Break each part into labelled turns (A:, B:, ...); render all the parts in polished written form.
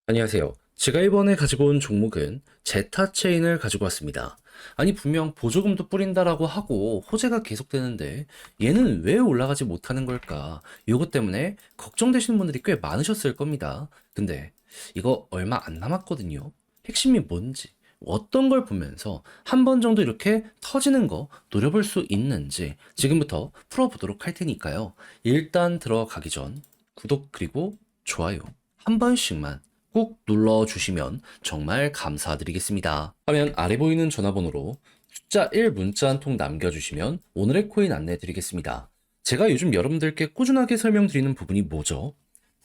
A: 안녕하세요. 제가 이번에 가지고 온 종목은 제타 체인을 가지고 왔습니다. 아니, 분명 보조금도 뿌린다라고 하고 호재가 계속되는데 얘는 왜 올라가지 못하는 걸까? 이것 때문에 걱정되시는 분들이 꽤 많으셨을 겁니다. 근데 이거 얼마 안 남았거든요. 핵심이 뭔지, 어떤 걸 보면서 한 번 정도 이렇게 터지는 거 노려볼 수 있는지 지금부터 풀어보도록 할 테니까요. 일단 들어가기 전 구독 그리고 좋아요 한 번씩만 꾹 눌러주시면 정말 감사드리겠습니다. 화면 아래 보이는 전화번호로 숫자 1 문자 한 통 남겨주시면 오늘의 코인 안내해드리겠습니다. 제가 요즘 여러분들께 꾸준하게 설명드리는 부분이 뭐죠?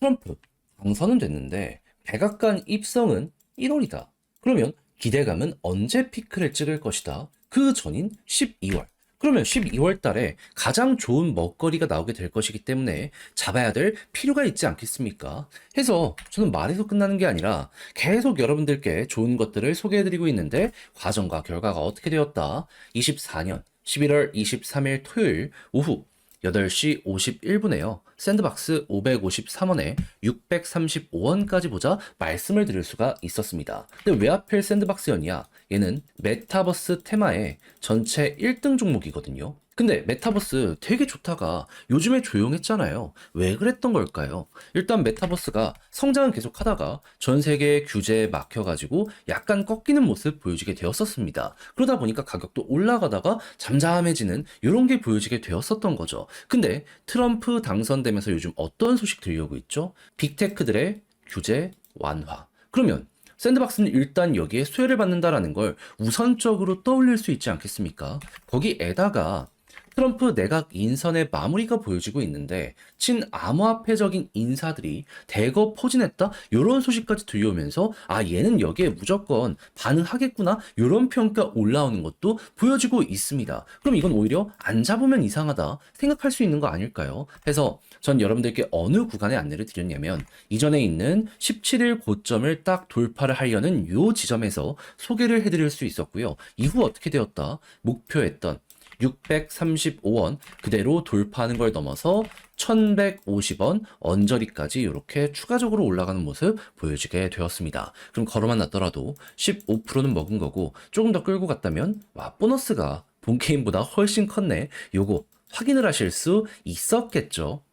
A: 트럼프 당선은 됐는데 백악관 입성은 1월이다. 그러면 기대감은 언제 피크를 찍을 것이다? 그 전인 12월. 그러면 12월 달에 가장 좋은 먹거리가 나오게 될 것이기 때문에 잡아야 될 필요가 있지 않겠습니까? 해서 저는 말에서 끝나는 게 아니라 계속 여러분들께 좋은 것들을 소개해드리고 있는데 과정과 결과가 어떻게 되었다? 24년 11월 23일 토요일 오후 8시 51분에요. 샌드박스 553원에 635원까지 보자 말씀을 드릴 수가 있었습니다. 근데 왜 하필 샌드박스였냐? 얘는 메타버스 테마의 전체 1등 종목이거든요. 근데 메타버스 되게 좋다가 요즘에 조용했잖아요. 왜 그랬던 걸까요? 일단 메타버스가 성장은 계속 하다가 전 세계 규제에 막혀가지고 약간 꺾이는 모습 보여지게 되었었습니다. 그러다 보니까 가격도 올라가다가 잠잠해지는 이런 게 보여지게 되었었던 거죠. 근데 트럼프 당선되면서 요즘 어떤 소식 들려오고 있죠? 빅테크들의 규제 완화. 그러면 샌드박스는 일단 여기에 수혜를 받는다라는 걸 우선적으로 떠올릴 수 있지 않겠습니까? 거기에다가 트럼프 내각 인선의 마무리가 보여지고 있는데 친암호화폐적인 인사들이 대거 포진했다 이런 소식까지 들려오면서 아 얘는 여기에 무조건 반응하겠구나 이런 평가 올라오는 것도 보여지고 있습니다. 그럼 이건 오히려 안 잡으면 이상하다 생각할 수 있는 거 아닐까요? 해서 전 여러분들께 어느 구간에 안내를 드렸냐면 이전에 있는 17일 고점을 딱 돌파를 하려는 요 지점에서 소개를 해드릴 수 있었고요. 이후 어떻게 되었다? 목표했던 635원 그대로 돌파하는 걸 넘어서 1150원 언저리까지 이렇게 추가적으로 올라가는 모습 보여지게 되었습니다. 그럼 걸어만 놨더라도 15%는 먹은 거고 조금 더 끌고 갔다면 와 보너스가 본 게임보다 훨씬 컸네. 요거 확인을 하실 수 있었겠죠.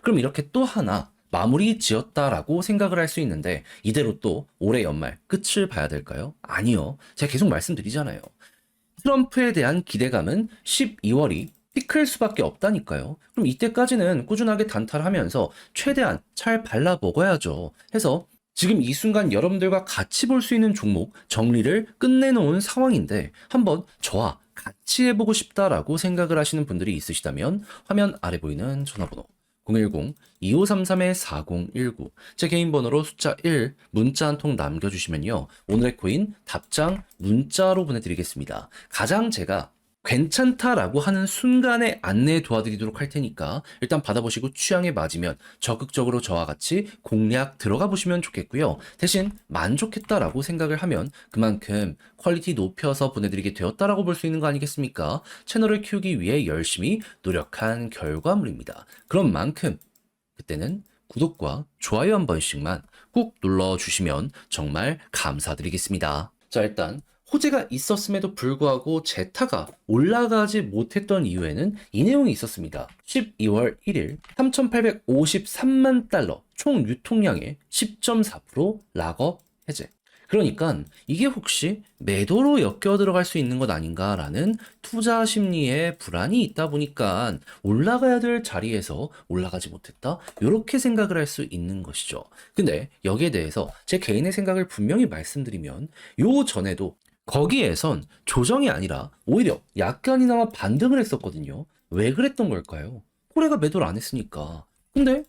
A: 그럼 이렇게 또 하나 마무리 지었다라고 생각을 할 수 있는데 이대로 또 올해 연말 끝을 봐야 될까요? 아니요. 제가 계속 말씀드리잖아요. 트럼프에 대한 기대감은 12월이 피클 수밖에 없다니까요. 그럼 이때까지는 꾸준하게 단타하면서 최대한 잘 발라 먹어야죠. 해서 지금 이 순간 여러분들과 같이 볼 수 있는 종목 정리를 끝내놓은 상황인데 한번 저와 같이 해보고 싶다라고 생각을 하시는 분들이 있으시다면 화면 아래 보이는 전화번호 010-2533-4019 제 개인 번호로 숫자 1 문자 한 통 남겨주시면요. 오늘의 코인 답장 문자로 보내드리겠습니다. 가장 제가 괜찮다라고 하는 순간에 안내 도와드리도록 할 테니까 일단 받아보시고 취향에 맞으면 적극적으로 저와 같이 공략 들어가 보시면 좋겠고요. 대신 만족했다라고 생각을 하면 그만큼 퀄리티 높여서 보내드리게 되었다라고 볼 수 있는 거 아니겠습니까? 채널을 키우기 위해 열심히 노력한 결과물입니다. 그런 만큼 그때는 구독과 좋아요 한 번씩만 꾹 눌러주시면 정말 감사드리겠습니다. 자, 일단 호재가 있었음에도 불구하고 제타가 올라가지 못했던 이유에는 이 내용이 있었습니다. 12월 1일 3,853만 달러 총 유통량의 10.4% 락업 해제. 그러니까 이게 혹시 매도로 엮여 들어갈 수 있는 것 아닌가라는 투자 심리에 불안이 있다 보니까 올라가야 될 자리에서 올라가지 못했다. 이렇게 생각을 할 수 있는 것이죠. 근데 여기에 대해서 제 개인의 생각을 분명히 말씀드리면 요 전에도 거기에선 조정이 아니라 오히려 약간이나마 반등을 했었거든요. 왜 그랬던 걸까요? 코레가 매도를 안 했으니까. 근데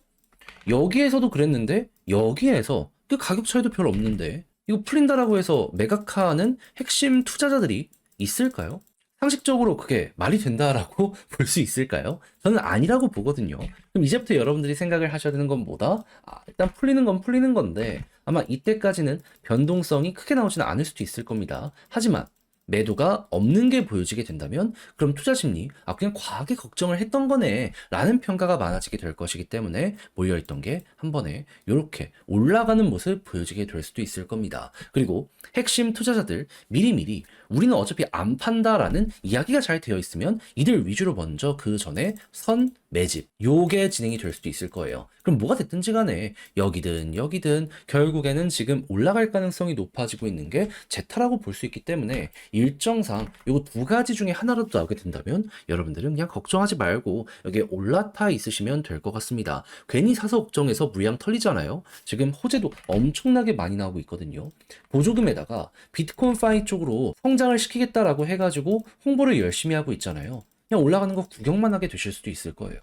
A: 여기에서도 그랬는데 여기에서 그 가격 차이도 별로 없는데 이거 풀린다라고 해서 매각하는 핵심 투자자들이 있을까요? 상식적으로 그게 말이 된다라고 볼 수 있을까요? 저는 아니라고 보거든요. 그럼 이제부터 여러분들이 생각을 하셔야 되는 건 뭐다? 일단 풀리는 건 풀리는 건데 아마 이때까지는 변동성이 크게 나오지는 않을 수도 있을 겁니다. 하지만 매도가 없는 게 보여지게 된다면 그럼 투자 심리, 그냥 과하게 걱정을 했던 거네 라는 평가가 많아지게 될 것이기 때문에 몰려있던 게 한 번에 이렇게 올라가는 모습 보여지게 될 수도 있을 겁니다. 그리고 핵심 투자자들 미리미리 우리는 어차피 안 판다라는 이야기가 잘 되어 있으면 이들 위주로 먼저 그 전에 선 매집 요게 진행이 될 수도 있을 거예요. 그럼 뭐가 됐든지 간에 여기든 여기든 결국에는 지금 올라갈 가능성이 높아지고 있는 게 제타라고 볼 수 있기 때문에 일정상 요거 두 가지 중에 하나라도 나오게 된다면 여러분들은 그냥 걱정하지 말고 여기에 올라타 있으시면 될 것 같습니다. 괜히 사서 걱정해서 물량 털리잖아요. 지금 호재도 엄청나게 많이 나오고 있거든요. 보조금에다가 비트코인 파이 쪽으로 성장을 시키겠다라고 해가지고 홍보를 열심히 하고 있잖아요. 그냥 올라가는 거 구경만 하게 되실 수도 있을 거예요.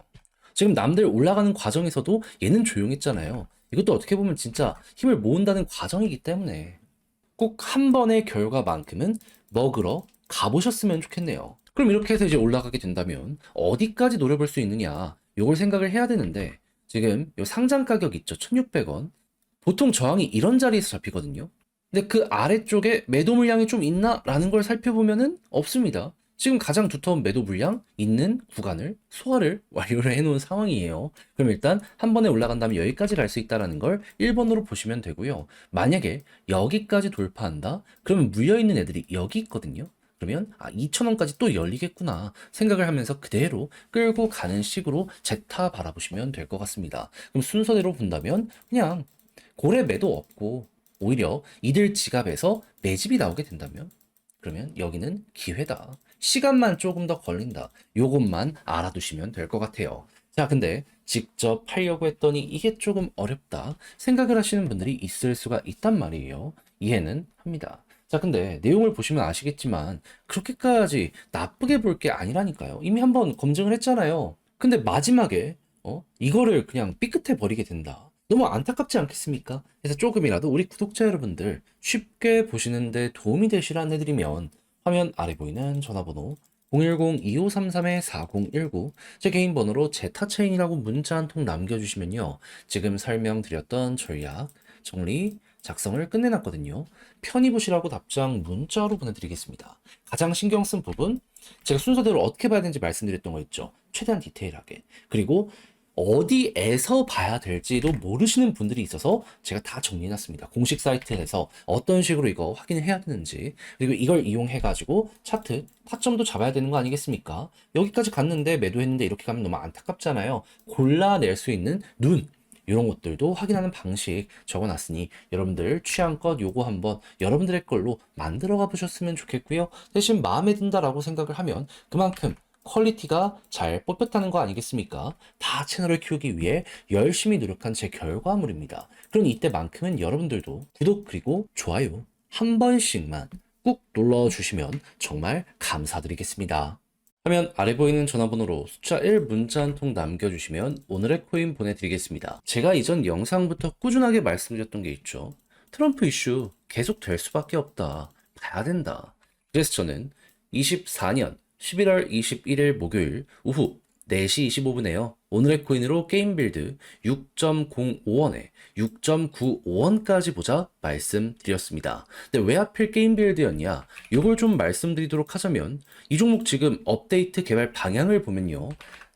A: 지금 남들 올라가는 과정에서도 얘는 조용했잖아요. 이것도 어떻게 보면 진짜 힘을 모은다는 과정이기 때문에 꼭 한 번의 결과만큼은 먹으러 가보셨으면 좋겠네요. 그럼 이렇게 해서 이제 올라가게 된다면 어디까지 노려볼 수 있느냐 요걸 생각을 해야 되는데 지금 요 상장 가격 있죠? 1,600원. 보통 저항이 이런 자리에서 잡히거든요. 근데 그 아래쪽에 매도 물량이 좀 있나? 라는 걸 살펴보면은 없습니다. 지금 가장 두터운 매도 물량 있는 구간을 소화를 완료를 해놓은 상황이에요. 그럼 일단 한 번에 올라간다면 여기까지 갈 수 있다는 걸 1번으로 보시면 되고요. 만약에 여기까지 돌파한다? 그러면 물려있는 애들이 여기 있거든요. 그러면 2,000원까지 또 열리겠구나 생각을 하면서 그대로 끌고 가는 식으로 제타 바라보시면 될 것 같습니다. 그럼 순서대로 본다면 그냥 고래 매도 없고 오히려 이들 지갑에서 매집이 나오게 된다면 그러면 여기는 기회다. 시간만 조금 더 걸린다. 요것만 알아두시면 될 것 같아요. 자, 근데 직접 팔려고 했더니 이게 조금 어렵다 생각을 하시는 분들이 있을 수가 있단 말이에요. 이해는 합니다. 자, 근데 내용을 보시면 아시겠지만 그렇게까지 나쁘게 볼 게 아니라니까요. 이미 한번 검증을 했잖아요. 근데 마지막에 이거를 그냥 삐끗해 버리게 된다. 너무 안타깝지 않겠습니까? 그래서 조금이라도 우리 구독자 여러분들 쉽게 보시는데 도움이 되시라 해드리면 화면 아래 보이는 전화번호 010-2533-4019 제 개인 번호로 제타체인이라고 문자 한 통 남겨주시면요. 지금 설명드렸던 전략, 정리, 작성을 끝내놨거든요. 편히 보시라고 답장 문자로 보내드리겠습니다. 가장 신경 쓴 부분, 제가 순서대로 어떻게 봐야 되는지 말씀드렸던 거 있죠. 최대한 디테일하게. 그리고 어디에서 봐야 될지도 모르시는 분들이 있어서 제가 다 정리해놨습니다. 공식 사이트에서 어떤 식으로 이거 확인을 해야 되는지, 그리고 이걸 이용해가지고 차트, 타점도 잡아야 되는 거 아니겠습니까? 여기까지 갔는데 매도했는데 이렇게 가면 너무 안타깝잖아요. 골라낼 수 있는 눈, 이런 것들도 확인하는 방식 적어놨으니 여러분들 취향껏 요거 한번 여러분들의 걸로 만들어가 보셨으면 좋겠고요. 대신 마음에 든다라고 생각을 하면 그만큼 퀄리티가 잘 뽑혔다는 거 아니겠습니까? 다 채널을 키우기 위해 열심히 노력한 제 결과물입니다. 그럼 이때만큼은 여러분들도 구독 그리고 좋아요 한 번씩만 꾹 눌러주시면 정말 감사드리겠습니다. 화면 아래 보이는 전화번호로 숫자 1 문자 한 통 남겨주시면 오늘의 코인 보내드리겠습니다. 제가 이전 영상부터 꾸준하게 말씀드렸던 게 있죠. 트럼프 이슈 계속 될 수밖에 없다. 봐야 된다. 그래서 저는 24년 11월 21일 목요일 오후 4시 25분에요. 오늘의 코인으로 게임 빌드 6.05원에 6.95원까지 보자 말씀드렸습니다. 근데 왜 하필 게임 빌드였냐? 이걸 좀 말씀드리도록 하자면 이 종목 지금 업데이트 개발 방향을 보면요.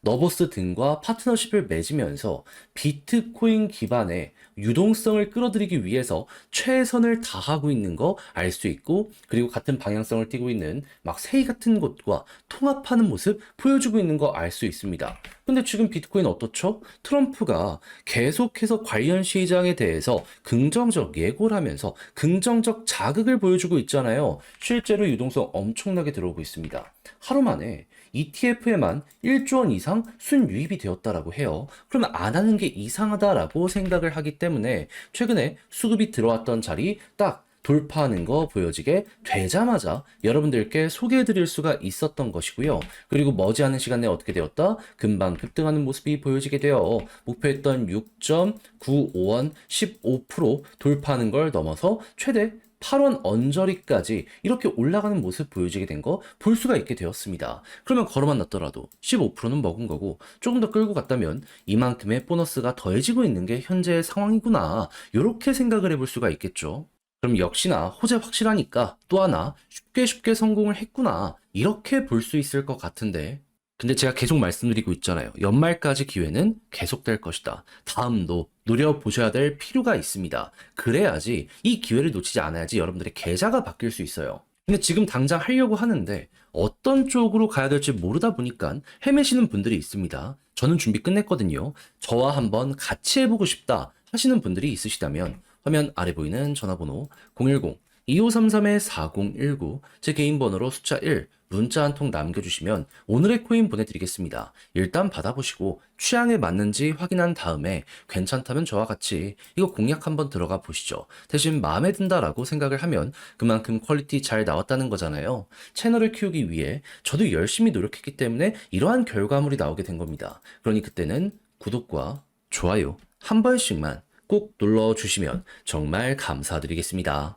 A: 너버스 등과 파트너십을 맺으면서 비트코인 기반의 유동성을 끌어들이기 위해서 최선을 다하고 있는 거 알 수 있고, 그리고 같은 방향성을 띠고 있는 막 세이 같은 곳과 통합하는 모습 보여주고 있는 거 알 수 있습니다. 근데 지금 비트코인 어떻죠? 트럼프가 계속해서 관련 시장에 대해서 긍정적 예고를 하면서 긍정적 자극을 보여주고 있잖아요. 실제로 유동성 엄청나게 들어오고 있습니다. 하루 만에 ETF에만 1조 원 이상 순유입이 되었다라고 해요. 그러면 안 하는 게 이상하다라고 생각을 하기 때문에 최근에 수급이 들어왔던 자리 딱 돌파하는 거 보여지게 되자마자 여러분들께 소개해 드릴 수가 있었던 것이고요. 그리고 머지않은 시간 내에 어떻게 되었다? 금방 급등하는 모습이 보여지게 되어 목표했던 6.95원 15% 돌파하는 걸 넘어서 최대 8원 언저리까지 이렇게 올라가는 모습 보여지게 된 거 볼 수가 있게 되었습니다. 그러면 걸어만 놨더라도 15%는 먹은 거고 조금 더 끌고 갔다면 이만큼의 보너스가 더해지고 있는 게 현재의 상황이구나. 이렇게 생각을 해볼 수가 있겠죠. 그럼 역시나 호재 확실하니까 또 하나 쉽게 성공을 했구나. 이렇게 볼 수 있을 것 같은데. 근데 제가 계속 말씀드리고 있잖아요. 연말까지 기회는 계속될 것이다. 다음도 노려보셔야 될 필요가 있습니다. 그래야지 이 기회를 놓치지 않아야지 여러분들의 계좌가 바뀔 수 있어요. 근데 지금 당장 하려고 하는데 어떤 쪽으로 가야 될지 모르다 보니까 헤매시는 분들이 있습니다. 저는 준비 끝냈거든요. 저와 한번 같이 해보고 싶다 하시는 분들이 있으시다면 화면 아래 보이는 전화번호 010-2533-4019 제 개인 번호로 숫자 1 문자 한 통 남겨주시면 오늘의 코인 보내드리겠습니다. 일단 받아보시고 취향에 맞는지 확인한 다음에 괜찮다면 저와 같이 이거 공략 한번 들어가 보시죠. 대신 마음에 든다라고 생각을 하면 그만큼 퀄리티 잘 나왔다는 거잖아요. 채널을 키우기 위해 저도 열심히 노력했기 때문에 이러한 결과물이 나오게 된 겁니다. 그러니 그때는 구독과 좋아요 한 번씩만 꼭 눌러주시면 정말 감사드리겠습니다.